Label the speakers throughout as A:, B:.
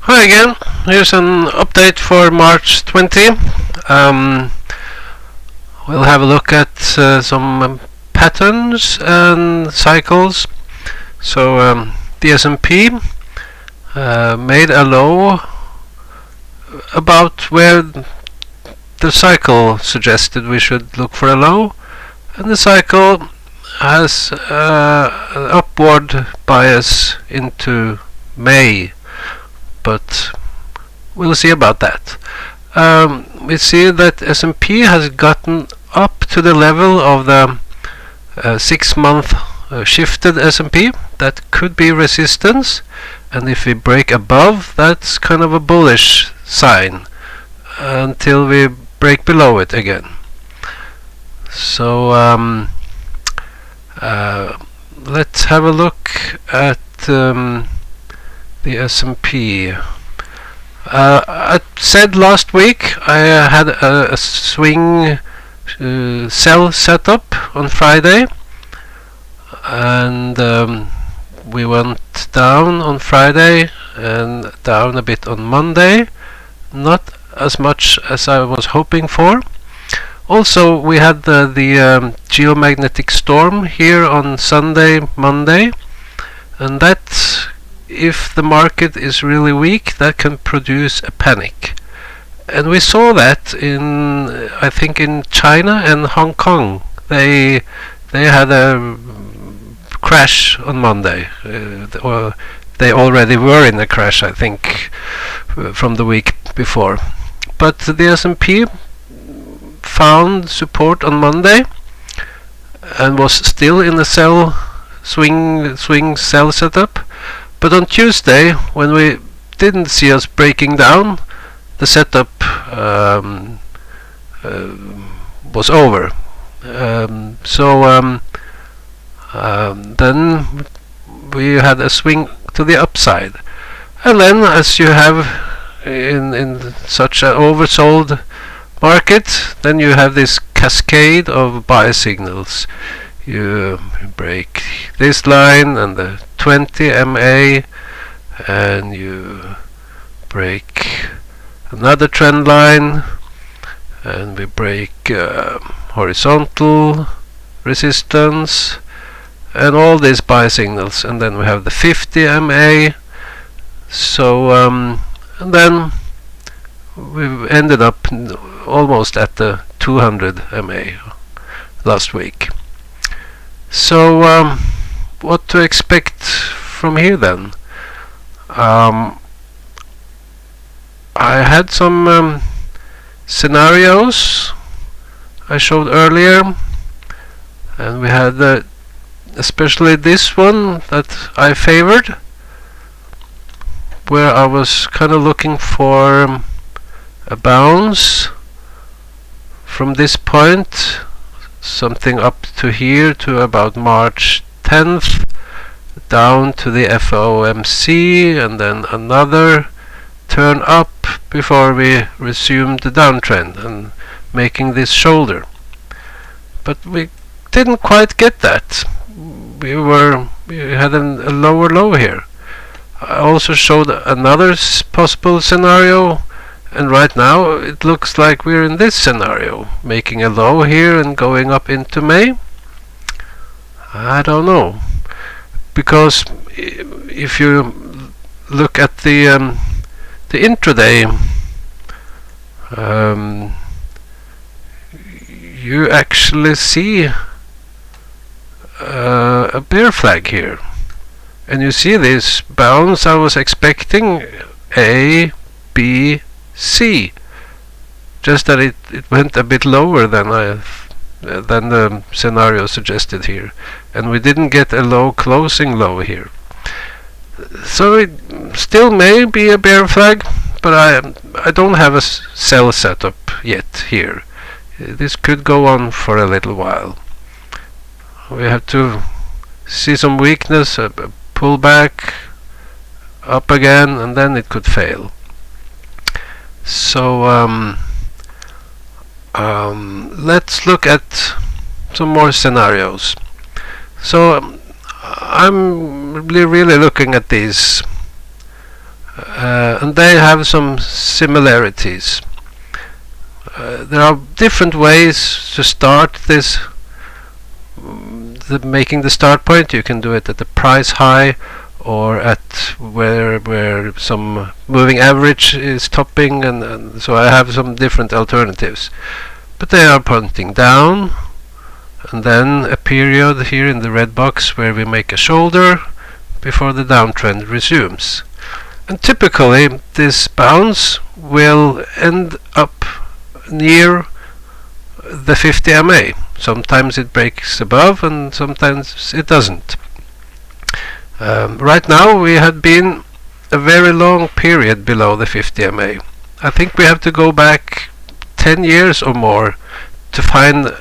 A: Hi again, here's an update for March 20. We'll have a look at some patterns and cycles. So the S&P made a low about where the cycle suggested we should look for a low, and the cycle has an upward bias into May, but we'll see about that. We see that S&P has gotten up to the level of the 6-month shifted S&P. That could be resistance, and if we break above, that's kind of a bullish sign until we break below it again. So let's have a look at the S&P. I said last week I had a swing sell setup on Friday, and we went down on Friday and down a bit on Monday, not as much as I was hoping for. Also, we had the geomagnetic storm here on Sunday, Monday, and that, if the market is really weak, that can produce a panic. And we saw that I think in China and Hong Kong. They had a crash on Monday, or they already were in a crash, I think, from the week before. But the S&P found support on Monday and was still in the swing sell setup. But on Tuesday, when we didn't see us breaking down, the setup was over. Then we had a swing to the upside, and then, as you have in such an oversold market, then you have this cascade of buy signals. You break this line and the 20 MA, and you break another trend line, and we break horizontal resistance and all these buy signals, and then we have the 50 MA. So and then we ended up almost at the 200 MA last week. So what to expect from here then? I had some scenarios I showed earlier, and we had especially this one that I favored, where I was kind of looking for a bounce from this point, something up to here to about March 10th, down to the FOMC, and then another turn up before we resumed the downtrend and making this shoulder. But we didn't quite get that. We had a lower low here. I also showed another possible scenario, and right now it looks like we're in this scenario, making a low here and going up into May. I don't know, because if you look at the intraday, you actually see a bear flag here, and you see this bounce I was expecting, A, B, C, just that it went a bit lower than the scenario suggested here, and we didn't get a low closing low here. So it still may be a bear flag, but I don't have a sell setup yet here. This could go on for a little while. We have to see some weakness, pull back, up again, and then it could fail. So let's look at some more scenarios. So I'm really looking at these and they have some similarities. There are different ways to start this, making the start point. You can do it at the price high, or at where some moving average is topping, and so I have some different alternatives. But they are pointing down, and then a period here in the red box where we make a shoulder before the downtrend resumes. And typically this bounce will end up near the 50 MA. Sometimes it breaks above and sometimes it doesn't. Right now we had been a very long period below the 50 MA. I think we have to go back 10 years or more to find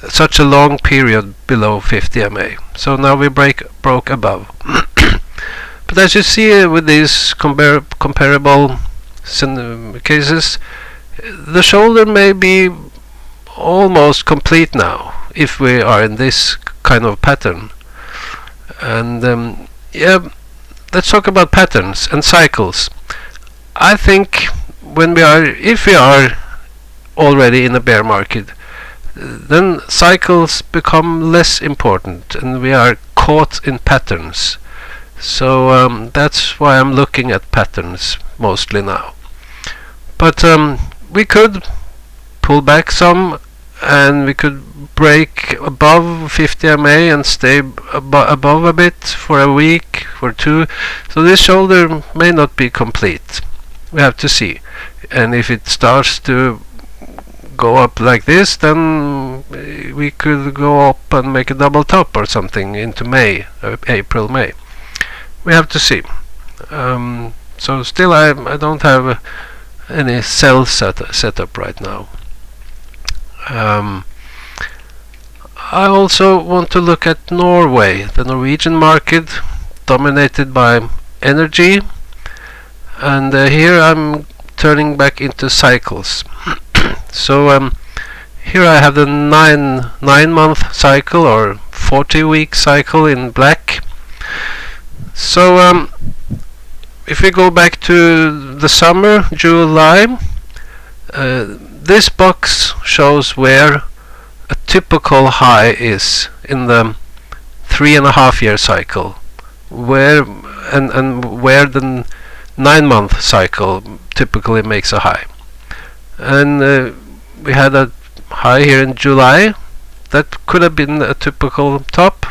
A: such a long period below 50 MA. So now we broke above. But as you see with these comparable cases, the shoulder may be almost complete now if we are in this kind of pattern. And yeah, let's talk about patterns and cycles. I think if we are already in a bear market, then cycles become less important and we are caught in patterns. So that's why I'm looking at patterns mostly now. But we could pull back some, and we could break above 50 MA and stay above a bit for a week or two. So this shoulder may not be complete. We have to see. And if it starts to go up like this, then we could go up and make a double top or something into May, April, May. We have to see. So still I don't have any sell setup right now. I also want to look at Norway, the Norwegian market, dominated by energy, and here I'm turning back into cycles. So here I have the 9-month cycle or 40-week cycle in black. So if we go back to the summer, July, this box shows where a typical high is in the 3.5-year cycle, where the 9-month cycle typically makes a high. And we had a high here in July that could have been a typical top,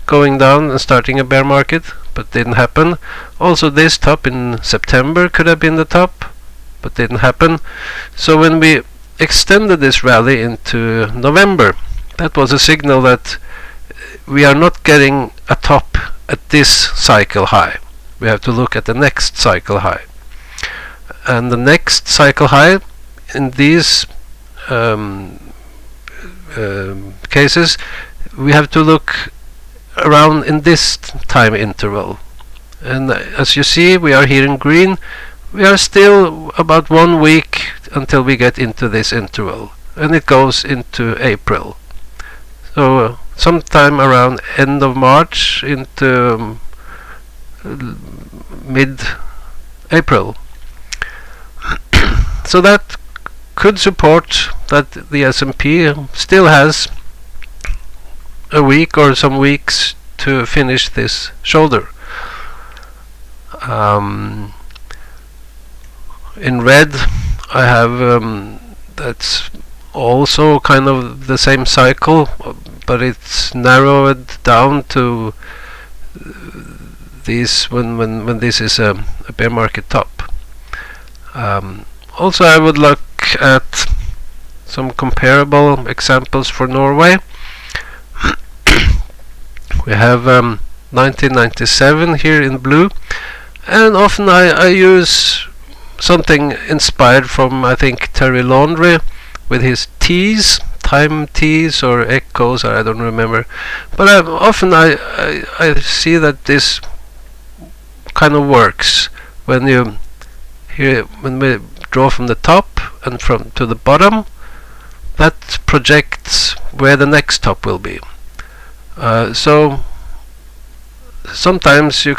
A: going down and starting a bear market, but didn't happen. Also this top in September could have been the top, but didn't happen. So when we extended this rally into November, that was a signal that we are not getting a top at this cycle high. We have to look at the next cycle high. And the next cycle high in these cases, we have to look around in this time interval. And as you see, we are here in green. We are still about 1 week until we get into this interval, and it goes into April. So sometime around end of March into mid-April. So that could support that the S&P still has a week or some weeks to finish this shoulder. In red I have that's also kind of the same cycle, but it's narrowed down to these when this is a bear market top. Also I would look at some comparable examples for Norway. We have 1997 here in blue, and often I use something inspired from, I think, Terry Laundrie with his T's, time T's or echoes, I don't remember. But often I see that this kind of works when we draw from the top and from to the bottom. That projects where the next top will be. So sometimes you can